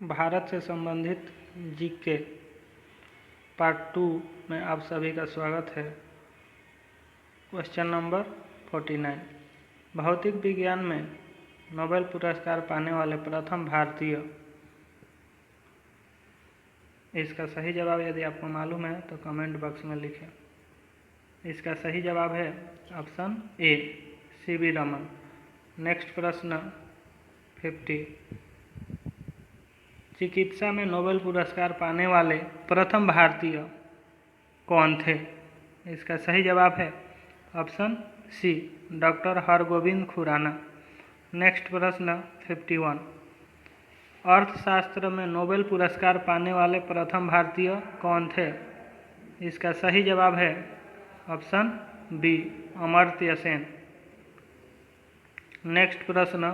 भारत से संबंधित GK part 2 में आप सभी का स्वागत है। क्वेश्चन नंबर 49, भौतिक विज्ञान में नोबेल पुरस्कार पाने वाले प्रथम भारतीय। इसका सही जवाब यदि आपको मालूम है तो कमेंट बॉक्स में लिखें। इसका सही जवाब है ऑप्शन ए, सीवी रमन। नेक्स्ट प्रश्न 50, चिकित्सा में नोबेल पुरस्कार पाने वाले प्रथम भारतीय कौन थे? इसका सही जवाब है option C, doctor Hargobind Khorana. Next प्रश्न 51, अर्थशास्त्र में नोबेल पुरस्कार पाने वाले प्रथम भारतीय कौन थे? इसका सही जवाब है option B, Amartya Sen. Next प्रश्न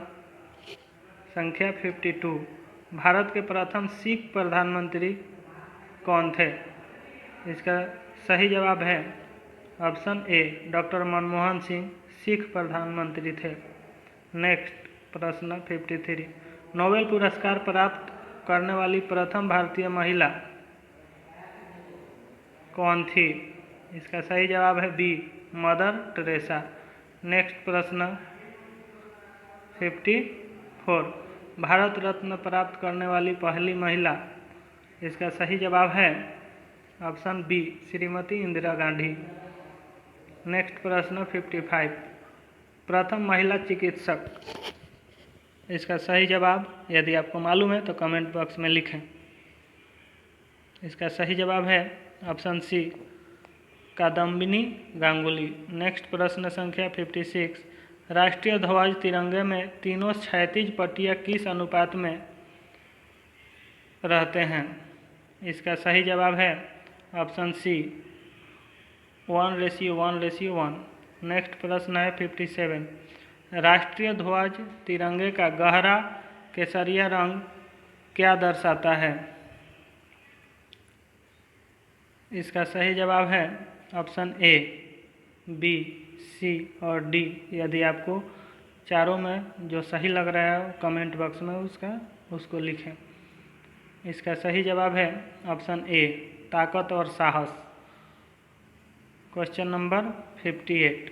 संख्या 52, भारत के प्रथम सिख प्रधानमंत्री कौन थे? इसका सही जवाब है ऑप्शन ए, डॉक्टर मनमोहन सिंह सिख प्रधानमंत्री थे। नेक्स्ट प्रश्न 53, नोबेल पुरस्कार प्राप्त करने वाली प्रथम भारतीय महिला कौन थी? इसका सही जवाब है बी, मदर टेरेसा। नेक्स्ट प्रश्न 54, भारत रत्न प्राप्त करने वाली पहली महिला। इसका सही जवाब है option B, Shrimati Indira Gandhi. Next प्रश्न 55, प्रथम महिला चिकित्सक। इसका सही जवाब यदि आपको मालूम है तो कमेंट बॉक्स में लिखें। इसका सही जवाब है option C, Kadambini Ganguly. Next प्रश्न संख्या 56, राष्ट्रीय ध्वज तिरंगे में तीनों क्षैतिज पट्टियाँ किस अनुपात में रहते हैं? इसका सही जवाब है ऑप्शन सी, 1:1:1। नेक्स्ट प्रश्न है 57, राष्ट्रीय ध्वज तिरंगे का गहरा केसरिया रंग क्या दर्शाता है? इसका सही जवाब है ऑप्शन ए, बी, सी और डी। यदि आपको चारों में जो सही लग रहा है कमेंट बॉक्स में उसको लिखें। इसका सही जवाब है ऑप्शन ए, ताकत और साहस। क्वेश्चन नंबर 58,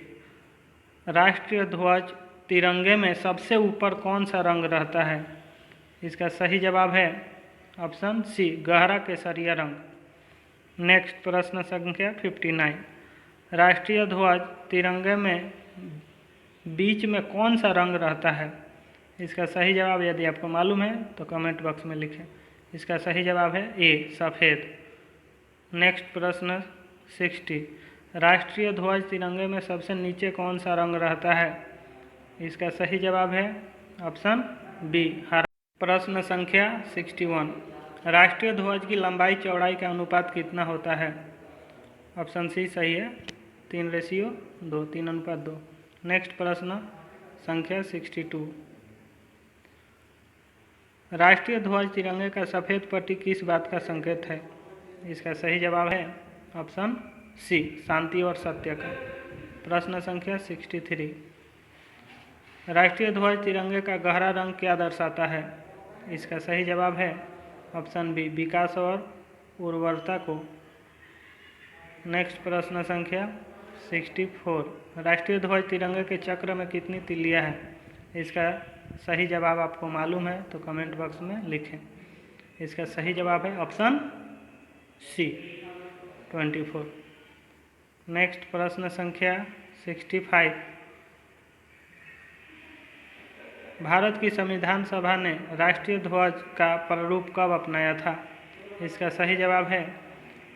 राष्ट्रीय ध्वज तिरंगे में सबसे ऊपर कौन सा रंग रहता है? इसका सही जवाब है ऑप्शन सी, गहरा केसरिया रंग। नेक्स्ट प्रश्न संख्या 59, राष्ट्रीय ध्वज तिरंगे में बीच में कौन सा रंग रहता है? इसका सही जवाब यदि आपको मालूम है तो कमेंट बॉक्स में लिखें। इसका सही जवाब है ए, सफ़ेद। नेक्स्ट प्रश्न 60, राष्ट्रीय ध्वज तिरंगे में सबसे नीचे कौन सा रंग रहता है? इसका सही जवाब है ऑप्शन बी, हरा। प्रश्न संख्या 61, राष्ट्रीय ध्वज की लंबाई चौड़ाई का अनुपात कितना होता है? ऑप्शन सी सही है, 3:2, 3:2। नेक्स्ट प्रश्न संख्या 62, राष्ट्रीय ध्वज तिरंगे का सफ़ेद पट्टी किस बात का संकेत है? इसका सही जवाब है ऑप्शन सी, शांति और सत्य का। प्रश्न संख्या 63, राष्ट्रीय ध्वज तिरंगे का गहरा रंग क्या दर्शाता है? इसका सही जवाब है ऑप्शन बी, विकास और उर्वरता को। नेक्स्ट प्रश्न संख्या 64, राष्ट्रीय ध्वज तिरंगे के चक्र में कितनी तिल्लियाँ हैं? इसका सही जवाब आपको मालूम है तो कमेंट बॉक्स में लिखें। इसका सही जवाब है ऑप्शन सी, 24। नेक्स्ट प्रश्न संख्या 65, भारत की संविधान सभा ने राष्ट्रीय ध्वज का प्रारूप कब अपनाया था? इसका सही जवाब है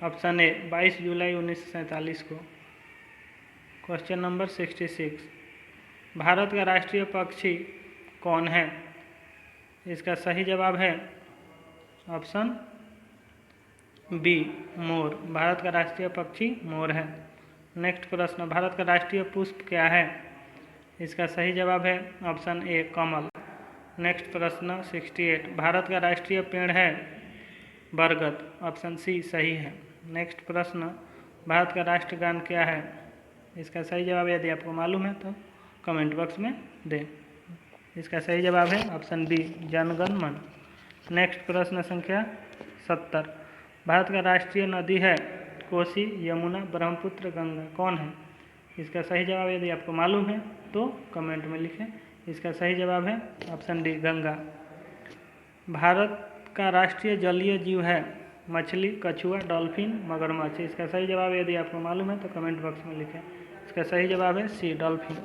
ऑप्शन ए, 22 जुलाई 1947 को। क्वेश्चन नंबर 66, भारत का राष्ट्रीय पक्षी कौन है? इसका सही जवाब है ऑप्शन बी, मोर। भारत का राष्ट्रीय पक्षी मोर है। नेक्स्ट प्रश्न, भारत का राष्ट्रीय पुष्प क्या है? इसका सही जवाब है ऑप्शन ए, कमल। नेक्स्ट प्रश्न 68, भारत का राष्ट्रीय पेड़ है बरगद। ऑप्शन सी सही है। नेक्स्ट प्रश्न, भारत का राष्ट्रगान क्या है? इसका सही जवाब यदि आपको मालूम है तो कमेंट बॉक्स में दें। इसका सही जवाब है ऑप्शन बी, जनगण मन। नेक्स्ट प्रश्न संख्या 70। भारत का राष्ट्रीय नदी है कोसी, यमुना, ब्रह्मपुत्र, गंगा, कौन है? इसका सही जवाब यदि आपको मालूम है तो कमेंट में लिखें। इसका सही जवाब है ऑप्शन डी, गंगा। भारत का राष्ट्रीय जलीय जीव है मछली, कछुआ, डॉल्फिन, मगरमच्छ। इसका सही जवाब यदि आपको मालूम है तो कमेंट बॉक्स में लिखें। इसका सही जवाब है सी, डॉल्फिन।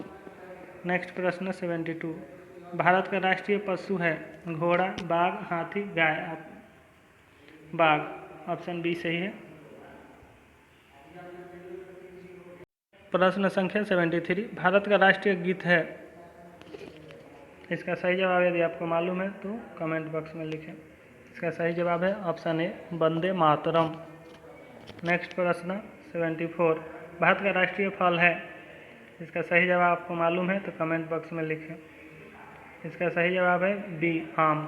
नेक्स्ट प्रश्न 72। भारत का राष्ट्रीय पशु है घोड़ा, बाघ, हाथी, गाय। बाघ, ऑप्शन बी सही है। प्रश्न संख्या 73। भारत का राष्ट्रीय गीत है, इसका सही जवाब यदि आपको मालूम है तो कमेंट बॉक्स में लिखें। इसका सही जवाब है ऑप्शन ए, वंदे मातरम। नेक्स्ट प्रश्न 74। भारत का राष्ट्रीय फल है, इसका सही जवाब आपको मालूम है तो कमेंट बॉक्स में लिखें। इसका सही जवाब है बी, आम।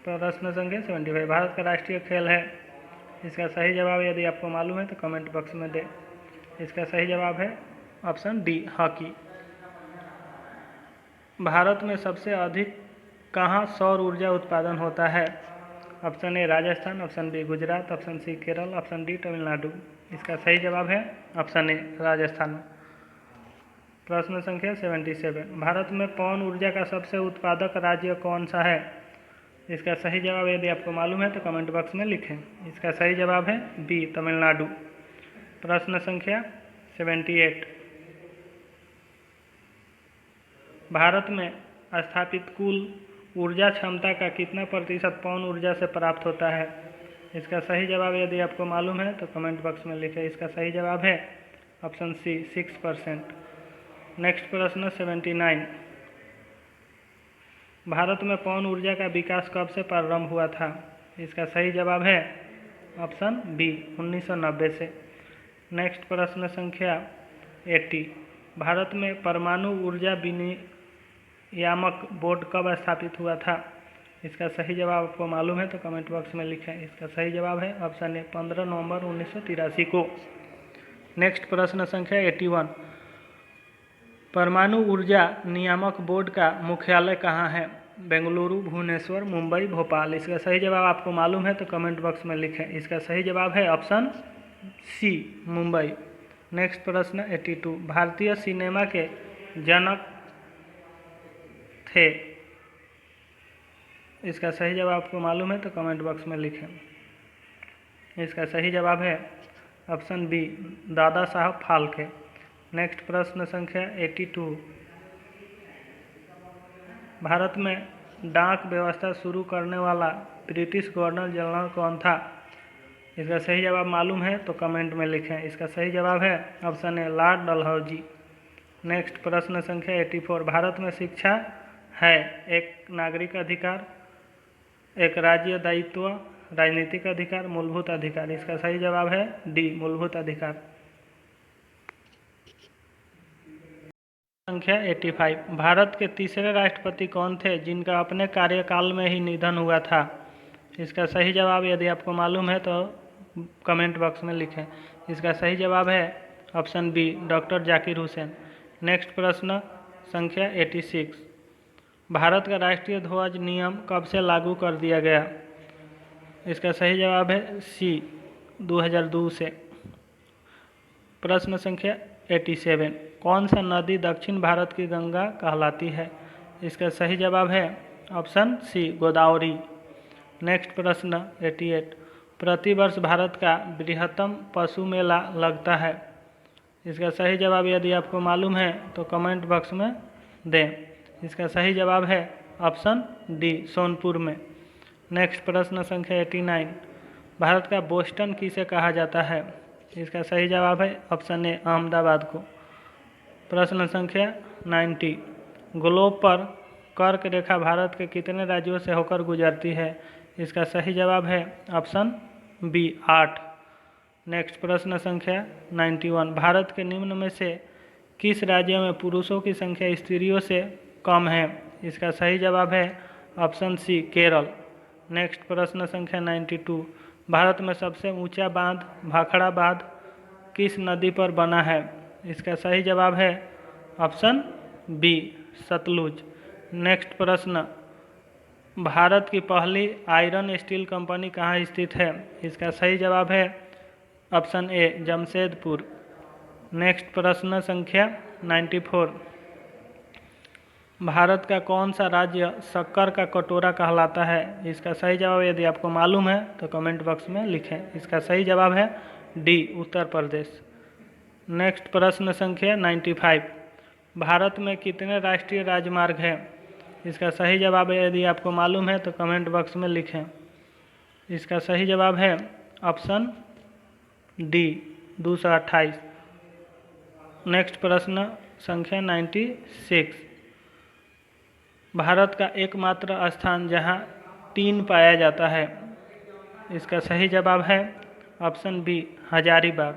प्रश्न संख्या 75। भारत का राष्ट्रीय खेल है, इसका सही जवाब यदि आपको मालूम है तो कमेंट बॉक्स में दें। इसका सही जवाब है ऑप्शन डी, हॉकी। भारत में सबसे अधिक कहाँ सौर ऊर्जा उत्पादन होता है? Option A Rajasthan, option B Gujarat, option C Kerala, option D Tamil Nadu. इसका सही जवाब है ऑप्शन ए, राजस्थान में। प्रश्न संख्या 77। भारत में पवन ऊर्जा का सबसे उत्पादक राज्य कौन सा है? इसका सही जवाब यदि आपको मालूम है तो कमेंट बॉक्स में लिखें। इसका सही जवाब है बी, तमिलनाडु। प्रश्न संख्या 78। भारत में स्थापित कुल ऊर्जा क्षमता का कितना प्रतिशत पवन ऊर्जा से प्राप्त होता है? इसका सही जवाब यदि आपको मालूम है तो कमेंट बॉक्स में लिखें। इसका सही जवाब है ऑप्शन सी, 6%। नेक्स्ट प्रश्न 79। भारत में पवन ऊर्जा का विकास कब से प्रारंभ हुआ था? इसका सही जवाब है ऑप्शन बी, 1990 से। नेक्स्ट प्रश्न संख्या 80। भारत में परमाणु ऊर्जा विनियामक बोर्ड कब स्थापित हुआ था? इसका सही जवाब आपको मालूम है तो कमेंट बॉक्स में लिखें। इसका सही जवाब है ऑप्शन ए, 15 नवंबर 1983 को। नेक्स्ट प्रश्न संख्या 81। परमाणु ऊर्जा नियामक बोर्ड का मुख्यालय कहाँ है? बेंगलुरु, भुवनेश्वर, मुंबई, भोपाल। इसका सही जवाब आपको मालूम है तो कमेंट बॉक्स में लिखें। इसका सही जवाब है ऑप्शन सी, मुंबई। नेक्स्ट प्रश्न 82। भारतीय सिनेमा के जनक थे, इसका सही जवाब आपको मालूम है तो कमेंट बॉक्स में लिखें। इसका सही जवाब है option B, Dada Saheb Phalke. Next प्रश्न संख्या 82। भारत में डाक व्यवस्था शुरू करने वाला ब्रिटिश गवर्नर जनरल कौन था? इसका सही जवाब मालूम है तो कमेंट में लिखें। इसका सही जवाब है ऑप्शन ए, लॉर्ड डलहौजी। नेक्स्ट प्रश्न संख्या 84। भारत में शिक्षा है एक नागरिक अधिकार, एक राज्य दायित्व, राजनीतिक अधिकार, मूलभूत अधिकार। इसका सही जवाब है डी, मूलभूत अधिकार। संख्या 85। भारत के तीसरे राष्ट्रपति कौन थे जिनका अपने कार्यकाल में ही निधन हुआ था? इसका सही जवाब यदि आपको मालूम है तो कमेंट बॉक्स में लिखें। इसका सही जवाब है option B, doctor Zakir Hussain. Next प्रश्न संख्या 86। भारत का राष्ट्रीय ध्वज नियम कब से लागू कर दिया गया? इसका सही जवाब है सी, 2002 से। प्रश्न संख्या 87। कौन सा नदी दक्षिण भारत की गंगा कहलाती है? इसका सही जवाब है ऑप्शन सी, गोदावरी। नेक्स्ट प्रश्न 88। प्रतिवर्ष भारत का बृहत्तम पशु मेला लगता है। इसका सही जवाब यदि आपको मालूम है तो कमेंट बॉक्स में दें। इसका सही जवाब है ऑप्शन डी, सोनपुर में। नेक्स्ट प्रश्न संख्या 89। भारत का बोस्टन किसे कहा जाता है? इसका सही जवाब है ऑप्शन ए, अहमदाबाद को। प्रश्न संख्या 90। ग्लोब पर कर्क रेखा भारत के कितने राज्यों से होकर गुजरती है? इसका सही जवाब है ऑप्शन बी, 8। नेक्स्ट प्रश्न संख्या 91। भारत के निम्न में से किस राज्य में पुरुषों की संख्या स्त्रियों से कम है? इसका सही जवाब है ऑप्शन सी, केरल। नेक्स्ट प्रश्न संख्या 92। भारत में सबसे ऊंचा बांध भाखड़ा बांध किस नदी पर बना है? इसका सही जवाब है ऑप्शन बी, सतलुज। नेक्स्ट प्रश्न भारत की पहली आयरन स्टील कंपनी कहाँ स्थित है? इसका सही जवाब है ऑप्शन ए जमशेदपुर। नेक्स्ट प्रश्न संख्या 94। भारत का कौन सा राज्य शक्कर का कटोरा कहलाता है? इसका सही जवाब यदि आपको मालूम है तो कमेंट बॉक्स में लिखें। इसका सही जवाब है डी उत्तर प्रदेश। नेक्स्ट प्रश्न संख्या 95। भारत में कितने राष्ट्रीय राजमार्ग हैं? इसका सही जवाब है यदि आपको मालूम है तो कमेंट बॉक्स में लिखें। इसका सही जवाब है ऑप्शन डी 228। नेक्स्ट प्रश्न संख्या 96। भारत का एकमात्र स्थान जहां टीन पाया जाता है, इसका सही जवाब है ऑप्शन बी हजारीबाग।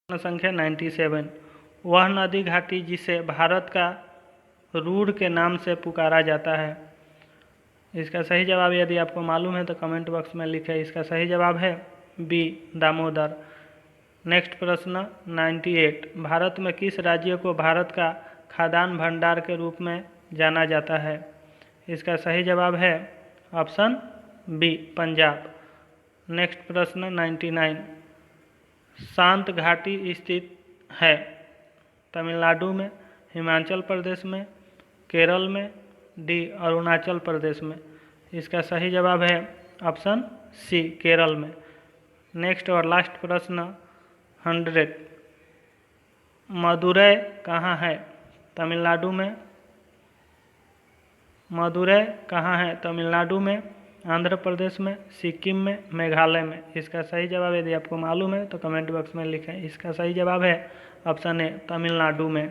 प्रश्न संख्या 97। वह नदी घाटी जिसे भारत का रूर के नाम से पुकारा जाता है, इसका सही जवाब यदि आपको मालूम है तो कमेंट बॉक्स में लिखें। इसका सही जवाब है बी दामोदर। नेक्स्ट प्रश्न 98। भारत में किस राज्य को भारत का खाद्यान्न भंडार के रूप में जाना जाता है? इसका सही जवाब है ऑप्शन बी पंजाब। नेक्स्ट प्रश्न 99। शांत घाटी स्थित है तमिलनाडु में, हिमाचल प्रदेश में, केरल में, डी अरुणाचल प्रदेश में? इसका सही जवाब है ऑप्शन सी केरल में। नेक्स्ट और लास्ट प्रश्न 100। मदुरै कहाँ है? तमिलनाडु में। मदुरै कहाँ है? तमिलनाडु में, आंध्र प्रदेश में, सिक्किम में, मेघालय में? इसका सही जवाब यदि आपको मालूम है तो कमेंट बॉक्स में लिखें। इसका सही जवाब है ऑप्शन ए तमिलनाडु में।